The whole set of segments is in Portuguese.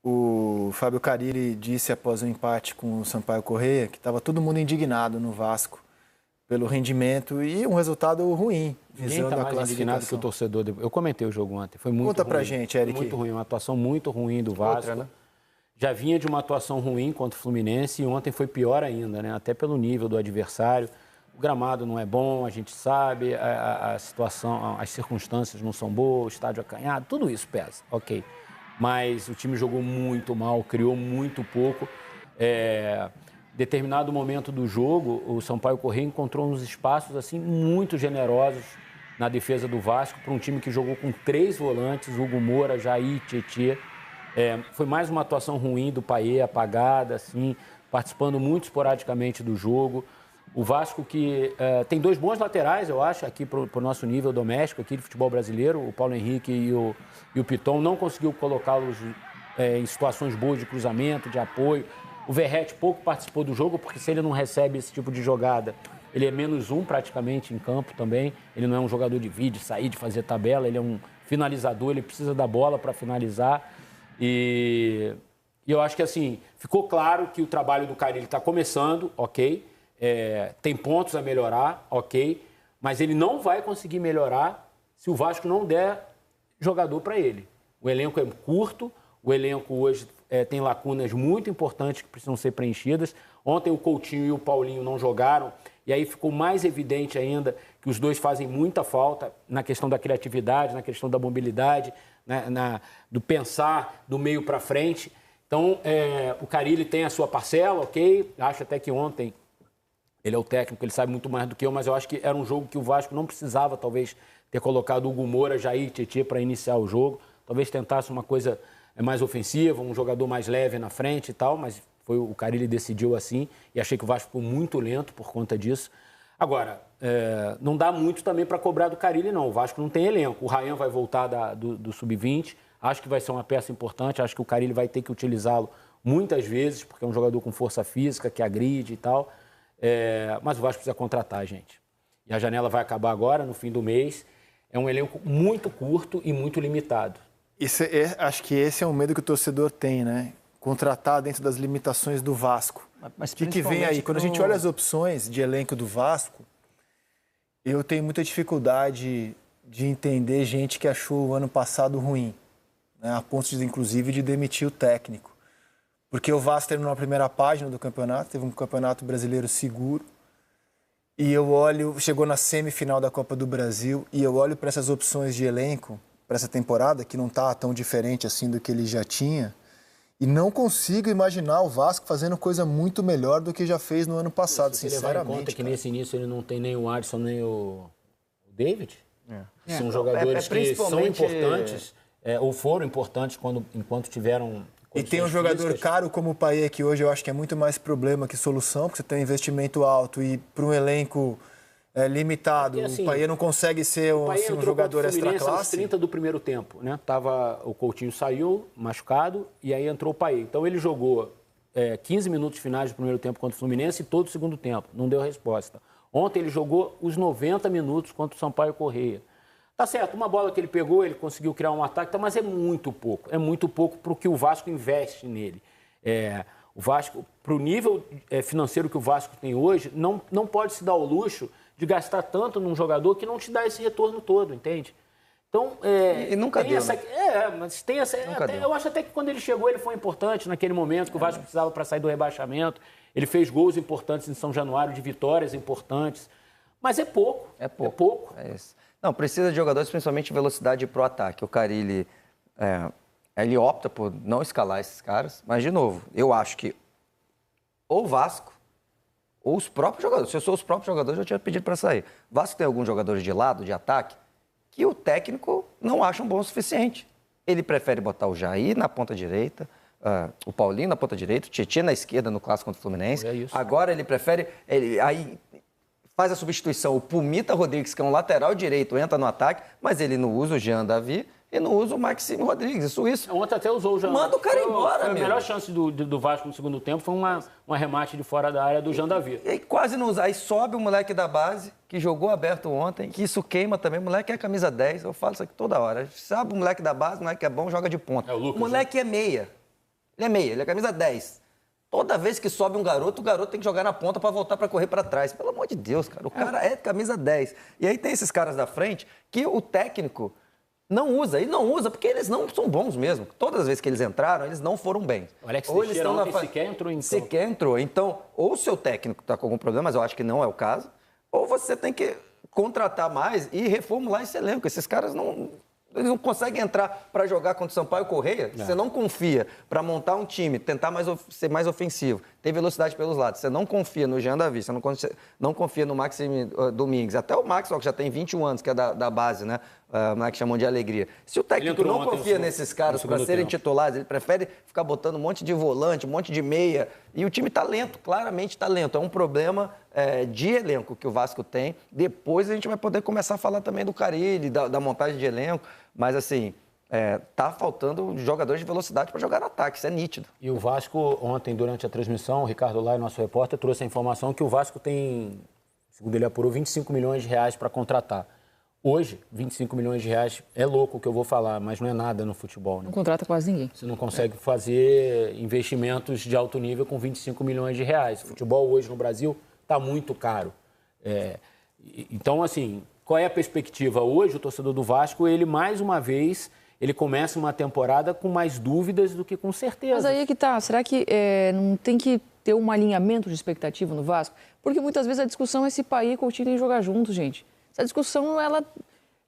O Fábio Carille disse após o empate com o Sampaio Corrêa que estava todo mundo indignado no Vasco pelo rendimento e um resultado ruim, visando a classificação. Indignado que o torcedor... Eu comentei o jogo ontem, foi muito ruim. Conta pra gente, Eric. Muito ruim, uma atuação muito ruim do Vasco. Outra, né? Já vinha de uma atuação ruim contra o Fluminense e ontem foi pior ainda, né? Até pelo nível do adversário. O gramado não é bom, a gente sabe, a situação, as circunstâncias não são boas, o estádio acanhado, tudo isso pesa, ok. Mas o time jogou muito mal, criou muito pouco. Determinado momento do jogo, o Sampaio Corrêa encontrou uns espaços assim muito generosos na defesa do Vasco para um time que jogou com 3 volantes, Hugo Moura, Jair, Tietê. Foi mais uma atuação ruim do Payet, apagada, assim, participando muito esporadicamente do jogo. O Vasco que tem 2 bons laterais, eu acho, aqui para o nosso nível doméstico, aqui de futebol brasileiro, o Paulo Henrique e o Piton, não conseguiu colocá-los em situações boas de cruzamento, de apoio. O Verratti pouco participou do jogo, porque se ele não recebe esse tipo de jogada, ele é -1 praticamente em campo também. Ele não é um jogador de vídeo, sair, de fazer tabela, ele é um finalizador, ele precisa da bola para finalizar. E eu acho que, assim, ficou claro que o trabalho do Carille está começando, ok. Tem pontos a melhorar, ok. Mas ele não vai conseguir melhorar se o Vasco não der jogador para ele. O elenco é curto, o elenco hoje tem lacunas muito importantes que precisam ser preenchidas. Ontem o Coutinho e o Paulinho não jogaram, e aí ficou mais evidente ainda que os dois fazem muita falta na questão da criatividade, na questão da mobilidade, do pensar do meio para frente. Então, o Carille tem a sua parcela, ok? Acho até que ontem ele é o técnico, ele sabe muito mais do que eu, mas eu acho que era um jogo que o Vasco não precisava, talvez, ter colocado o Hugo Moura, Jair, Tietê para iniciar o jogo. Talvez tentasse uma coisa mais ofensiva, um jogador mais leve na frente e tal, mas o Carille decidiu assim e achei que o Vasco ficou muito lento por conta disso. Agora, não dá muito também para cobrar do Carille, não. O Vasco não tem elenco. O Ryan vai voltar do Sub-20, acho que vai ser uma peça importante, acho que o Carille vai ter que utilizá-lo muitas vezes, porque é um jogador com força física, que agride e tal. Mas o Vasco precisa contratar, gente. E a janela vai acabar agora, no fim do mês. É um elenco muito curto e muito limitado. Acho que esse é um medo que o torcedor tem, né? Contratar dentro das limitações do Vasco. Mas o que vem aí? Quando a gente olha as opções de elenco do Vasco, eu tenho muita dificuldade de entender gente que achou o ano passado ruim, né? A ponto, inclusive, de demitir o técnico. Porque o Vasco terminou na primeira página do campeonato, teve um campeonato brasileiro seguro, e chegou na semifinal da Copa do Brasil, e eu olho para essas opções de elenco, para essa temporada, que não está tão diferente assim do que ele já tinha, e não consigo imaginar o Vasco fazendo coisa muito melhor do que já fez no ano passado, sinceramente. Levar em conta que nesse início ele não tem nem o Alisson, nem o David. São jogadores que são importantes, ou foram importantes enquanto tiveram... E tem um jogador caro como o Payet, que hoje eu acho que é muito mais problema que solução, porque você tem um investimento alto e para um elenco limitado, porque, assim, o Payet não consegue ser um jogador extra-classe. Aos 30 do primeiro tempo, né? O Coutinho saiu machucado e aí entrou o Payet. Então ele jogou 15 minutos finais do primeiro tempo contra o Fluminense e todo o segundo tempo. Não deu resposta. Ontem ele jogou os 90 minutos contra o Sampaio Corrêa. Tá certo, uma bola que ele pegou, ele conseguiu criar um ataque, mas é muito pouco para o que o Vasco investe nele. O Vasco, para o nível financeiro que o Vasco tem hoje, não pode se dar o luxo de gastar tanto num jogador que não te dá esse retorno todo, entende? Então, e nunca deu, essa, mas tem essa... eu acho até que quando ele chegou, ele foi importante naquele momento que o Vasco precisava para sair do rebaixamento. Ele fez gols importantes em São Januário, de vitórias importantes. Mas é pouco. É pouco. É isso. Não, precisa de jogadores, principalmente velocidade pro ataque. O Carille, ele opta por não escalar esses caras. Mas, de novo, eu acho que ou o Vasco, ou os próprios jogadores. Se eu sou os próprios jogadores, eu tinha pedido para sair. O Vasco tem alguns jogadores de lado, de ataque, que o técnico não acha bom o suficiente. Ele prefere botar o Jair na ponta direita, o Paulinho na ponta direita, o Tietê na esquerda no clássico contra o Fluminense. Agora ele prefere... Aí faz a substituição, o Pumita Rodrigues, que é um lateral direito, entra no ataque, mas ele não usa o Jean Davi e não usa o Maxime Rodrigues. Isso. Ontem até usou o Jean. Manda o cara embora, A melhor chance do Vasco no segundo tempo foi um arremate de fora da área do Jean Davi. E quase não usa. Aí sobe o moleque da base, que jogou aberto ontem, que isso queima também. O moleque é camisa 10, eu falo isso aqui toda hora. Sabe o moleque da base, o moleque é bom, joga de ponta. O Lucas, moleque é meia. Ele é meia, ele é camisa 10. Toda vez que sobe um garoto, o garoto tem que jogar na ponta para voltar para correr para trás. Pelo amor de Deus, cara. O cara é camisa 10. E aí tem esses caras da frente que o técnico não usa. E não usa porque eles não são bons mesmo. Todas as vezes que eles entraram, eles não foram bem. O Alex Teixeira ontem sequer entrou em campo. Sequer entrou. Então, ou o seu técnico está com algum problema, mas eu acho que não é o caso, ou você tem que contratar mais e reformular esse elenco. Esses caras eles não conseguem entrar para jogar contra o Sampaio Correia. Você não confia para montar um time, tentar ser mais ofensivo, ter velocidade pelos lados. Você não confia no Jean Davi, você não confia no Maxime Domingues. Até o Maxwell, que já tem 21 anos, que é da base, né? Que chamam de alegria. Se o técnico não confia nesses caras para serem titulares, ele prefere ficar botando um monte de volante, um monte de meia. E o time está lento, claramente está lento. É um problema de elenco que o Vasco tem. Depois a gente vai poder começar a falar também do Carille, da montagem de elenco. Mas, assim, tá faltando jogadores de velocidade para jogar no ataque, isso é nítido. E o Vasco, ontem, durante a transmissão, o Ricardo Lai, nosso repórter, trouxe a informação que o Vasco tem, segundo ele apurou, 25 milhões de reais para contratar. Hoje, 25 milhões de reais é louco o que eu vou falar, mas não é nada no futebol. Né? Não contrata quase ninguém. Você não consegue fazer investimentos de alto nível com 25 milhões de reais. O futebol hoje no Brasil está muito caro. Então, assim, qual é a perspectiva? Hoje, o torcedor do Vasco, ele mais uma vez, ele começa uma temporada com mais dúvidas do que com certeza. Mas aí é que tá. Será que não tem que ter um alinhamento de expectativa no Vasco? Porque muitas vezes a discussão é se Paí e Coutinho têm que jogar juntos, gente. Essa discussão, ela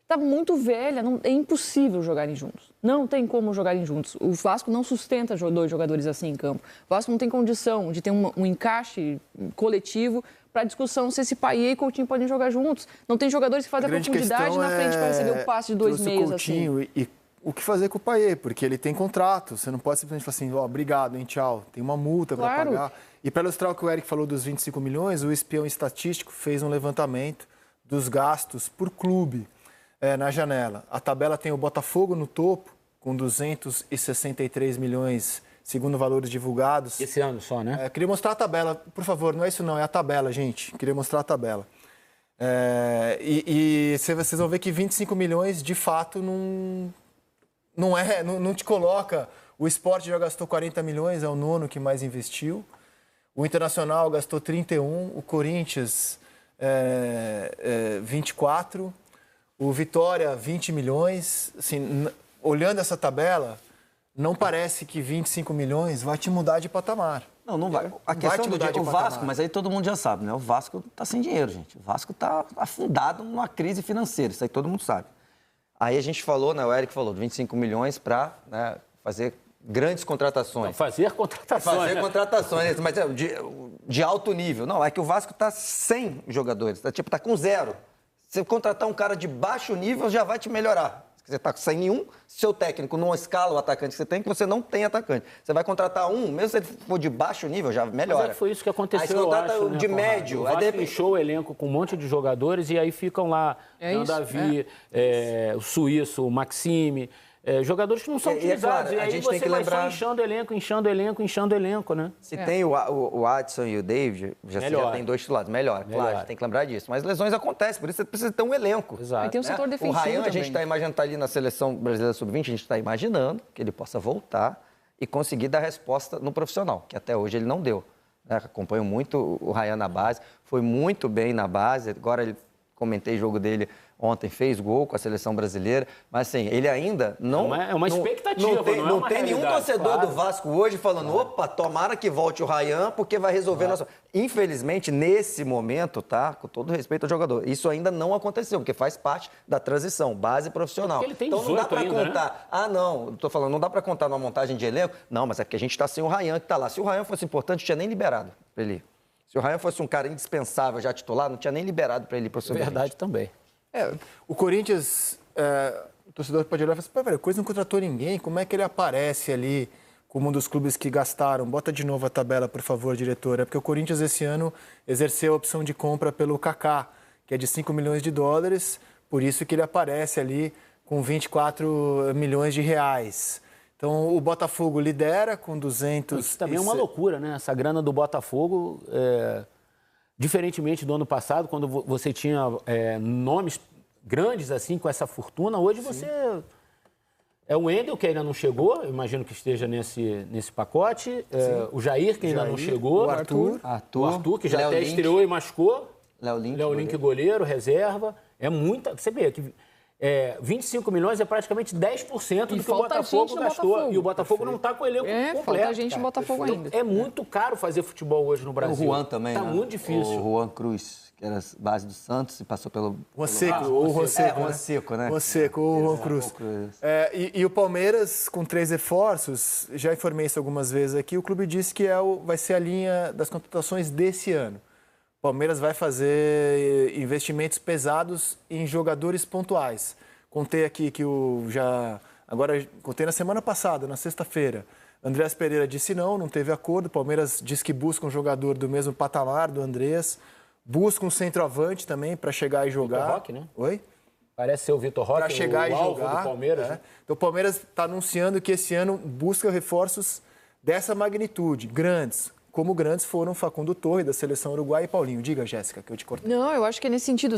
está muito velha, é impossível jogarem juntos. Não tem como jogarem juntos. O Vasco não sustenta dois jogadores assim em campo. O Vasco não tem condição de ter um encaixe coletivo para a discussão se esse Paí e Coutinho podem jogar juntos. Não tem jogadores que fazem a profundidade na frente para receber o passe de 2 meios Coutinho assim. E o que fazer com o Paí? Porque ele tem contrato. Você não pode simplesmente falar assim, obrigado, hein, tchau. Tem uma multa para pagar. E para ilustrar o que o Eric falou dos 25 milhões, o espião estatístico fez um levantamento dos gastos por clube na janela. A tabela tem o Botafogo no topo, com 263 milhões, segundo valores divulgados. Esse ano só, né? Queria mostrar a tabela. Por favor, não é isso não, é a tabela, gente. Queria mostrar a tabela. E vocês vão ver que 25 milhões, de fato, não te coloca. O Sport já gastou 40 milhões, é o nono que mais investiu. O Internacional gastou 31, o Corinthians 24, o Vitória 20 milhões. Assim, olhando essa tabela, não parece que 25 milhões vai te mudar de patamar. Não vai. A questão do Vasco, mas aí todo mundo já sabe, né? O Vasco está sem dinheiro, gente. O Vasco está afundado numa crise financeira, isso aí todo mundo sabe. Aí a gente falou, né? O Eric falou, 25 milhões para fazer grandes contratações. Não, fazer contratações. Fazer contratações, mas de alto nível. Não, é que o Vasco está sem jogadores, tá com 0. Se contratar um cara de baixo nível, já vai te melhorar. Você está sem nenhum, seu técnico não escala o atacante que você tem, que você não tem atacante. Você vai contratar um, mesmo se ele for de baixo nível, já melhora. Mas foi isso que aconteceu, aí você contrata eu acho, de né, médio. O Vasco inchou o elenco com um monte de jogadores e aí ficam lá o Davi, o Suíço, o Maxime... jogadores que não são utilizados. Claro, e aí você vai só inchando o elenco, né? Se tem o Adson e o David, já tem 2 titulares. Melhor, claro, a gente tem que lembrar disso. Mas lesões acontecem, por isso você precisa ter um elenco. Exato. E tem um setor defensivo o Ryan, também. a gente está imaginando, está ali na seleção brasileira sub-20, a gente está imaginando que ele possa voltar e conseguir dar resposta no profissional, que até hoje ele não deu. Acompanho muito o Ryan na base, foi muito bem na base, agora comentei o jogo dele ontem, fez gol com a seleção brasileira, mas assim, ele ainda não... É uma expectativa, não tem nenhum torcedor do Vasco hoje falando, opa, tomara que volte o Ryan, porque vai resolver nossa... Infelizmente, nesse momento, tá? Com todo respeito ao jogador, isso ainda não aconteceu, porque faz parte da transição, base profissional. Porque ele tem então não dá para ainda, contar, né? Tô falando, não dá para contar numa montagem de elenco, não, mas é porque a gente está sem o Ryan que tá lá. Se o Ryan fosse importante, não tinha nem liberado para ele ir. Se o Ryan fosse um cara indispensável, já titular, não tinha nem liberado para ele ir para o sub-20. Verdade também. O Corinthians, o torcedor pode olhar e falar assim, o Corinthians não contratou ninguém, como é que ele aparece ali como um dos clubes que gastaram? Bota de novo a tabela, por favor, diretor. É porque o Corinthians esse ano exerceu a opção de compra pelo Kaká, que é de 5 milhões de dólares, por isso que ele aparece ali com 24 milhões de reais. Então, o Botafogo lidera com 200... Isso também é uma loucura, né? Essa grana do Botafogo, diferentemente do ano passado, quando você tinha nomes grandes assim, com essa fortuna, hoje você É o Wendel, que ainda não chegou, eu imagino que esteja nesse pacote. O Jair, que ainda não chegou. O Arthur. O Arthur, que já Léo até Link. estreou e machucou. Léo Link, Léo Link, goleiro, reserva. É muita... Você vê que 25 milhões é praticamente 10% do que o falta Botafogo gente no gastou. Botafogo. E o Botafogo não está com o elenco completo. Falta gente cara. no Botafogo Então, ainda. é muito caro fazer futebol hoje no Brasil. O Juan também, Tá né? muito difícil. O Juan Cruz, que era base do Santos e passou pelo... Juan Seco, o Juan Seco, Juan né? Seco, né? Juan Seco, o Juan Cruz. Cruz. E o Palmeiras, com 3 reforços, já informei isso algumas vezes aqui, o clube disse que vai ser a linha das contratações desse ano. O Palmeiras vai fazer investimentos pesados em jogadores pontuais. Contei aqui que agora contei na semana passada, na sexta-feira. Andrés Pereira disse não teve acordo. O Palmeiras diz que busca um jogador do mesmo patamar do Andrés. Busca um centroavante também para chegar e jogar. Vitor Roque, né? Oi? Parece ser o Vitor Roque, Para chegar o e alvo jogar. do Palmeiras. né? Né? Então o Palmeiras está anunciando que esse ano busca reforços dessa magnitude, grandes, como grandes foram Facundo Torre, da Seleção Uruguai, e Paulinho. Diga, Jéssica, que eu te cortei. Não, eu acho que é nesse sentido.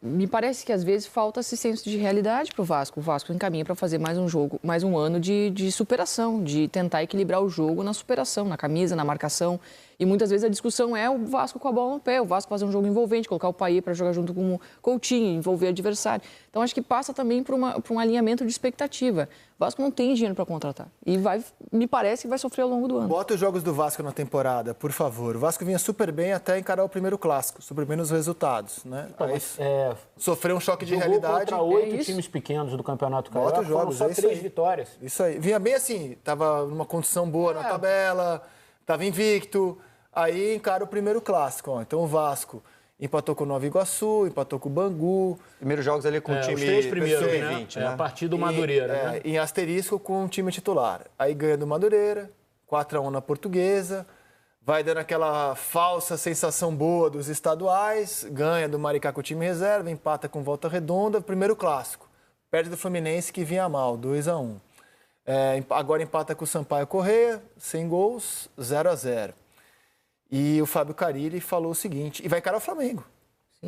Me parece que às vezes falta esse senso de realidade para o Vasco. O Vasco encaminha para fazer mais um jogo, mais um ano de superação, de tentar equilibrar o jogo na superação, na camisa, na marcação. E muitas vezes a discussão é o Vasco com a bola no pé, o Vasco fazer um jogo envolvente, colocar o Payet para jogar junto com o Coutinho, envolver o adversário. Então acho que passa também por um alinhamento de expectativa. O Vasco não tem dinheiro para contratar e me parece que vai sofrer ao longo do ano. Bota os jogos do Vasco na temporada, por favor. O Vasco vinha super bem até encarar o primeiro clássico, super bem nos resultados, né? Então, Aí, sofreu um choque de jogou realidade. contra 8 isso. times pequenos do Campeonato Bota Carioca, os jogos, foram é só isso 3 aí. vitórias. Isso aí. Vinha bem assim, tava numa condição boa na tabela, tava invicto. Aí encara o primeiro clássico. Ó. Então o Vasco empatou com o Nova Iguaçu, empatou com o Bangu. Primeiros jogos ali com o time os 3 primeiros, sub-20, né? A partir do Madureira, né? Em asterisco com o time titular. Aí ganha do Madureira, 4-1 na Portuguesa. Vai dando aquela falsa sensação boa dos estaduais. Ganha do Maricá com o time reserva, empata com Volta Redonda. Primeiro clássico. Perde do Fluminense, que vinha mal, 2-1. Agora empata com o Sampaio Corrêa, sem gols, 0-0. E o Fábio Carille falou o seguinte, e vai encarar o Flamengo.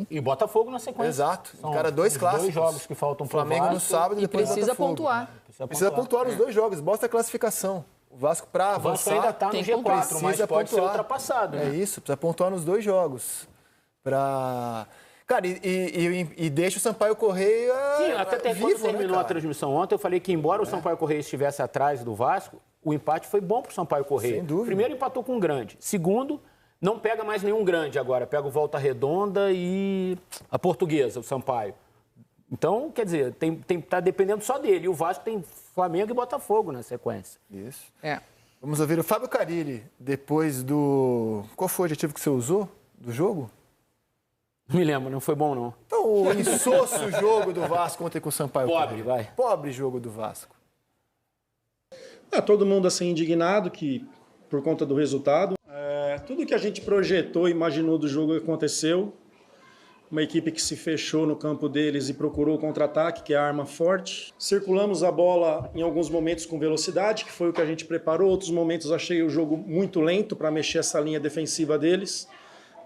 E Botafogo na sequência. Exato, São encara 2 os clássicos. 2 jogos que faltam pro Flamengo no Vasco. sábado e E depois precisa Botafogo. pontuar. Precisa pontuar nos 2 jogos, basta a classificação. O Vasco, para O Vasco avançar, ainda está no tem que G4, mas precisa pode ser pontuar. ultrapassado. É Né? isso, precisa pontuar nos 2 jogos. Cara, e deixa o Sampaio Corrêa Sim, até quando vivo, terminou né, a transmissão ontem, eu falei que embora o Sampaio Corrêa estivesse atrás do Vasco, o empate foi bom para o Sampaio Corrêa. Sem dúvida. Primeiro, empatou com um grande. Segundo, não pega mais nenhum grande agora. Pega o Volta Redonda e a Portuguesa, o Sampaio. Então, quer dizer, tá dependendo só dele. E o Vasco tem Flamengo e Botafogo na sequência. Isso. É. Vamos ouvir o Fábio Carille, depois do... Qual foi o adjetivo que você usou do jogo? Não me lembro, não foi bom, não. Então, o insosso jogo do Vasco ontem com o Sampaio Pobre, Corrêa. vai. Pobre jogo do Vasco. Todo mundo assim indignado que por conta do resultado. Tudo que a gente projetou, imaginou do jogo aconteceu. Uma equipe que se fechou no campo deles e procurou o contra-ataque, que é a arma forte. Circulamos a bola em alguns momentos com velocidade, que foi o que a gente preparou. Outros momentos achei o jogo muito lento para mexer essa linha defensiva deles,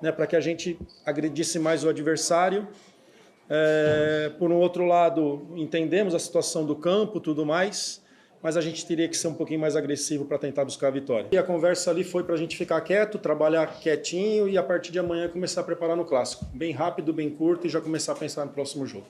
né, para que a gente agredisse mais o adversário. Por um outro lado, entendemos a situação do campo, tudo mais, mas a gente teria que ser um pouquinho mais agressivo para tentar buscar a vitória. E a conversa ali foi para a gente ficar quieto, trabalhar quietinho e a partir de amanhã começar a preparar no clássico. Bem rápido, bem curto e já começar a pensar no próximo jogo.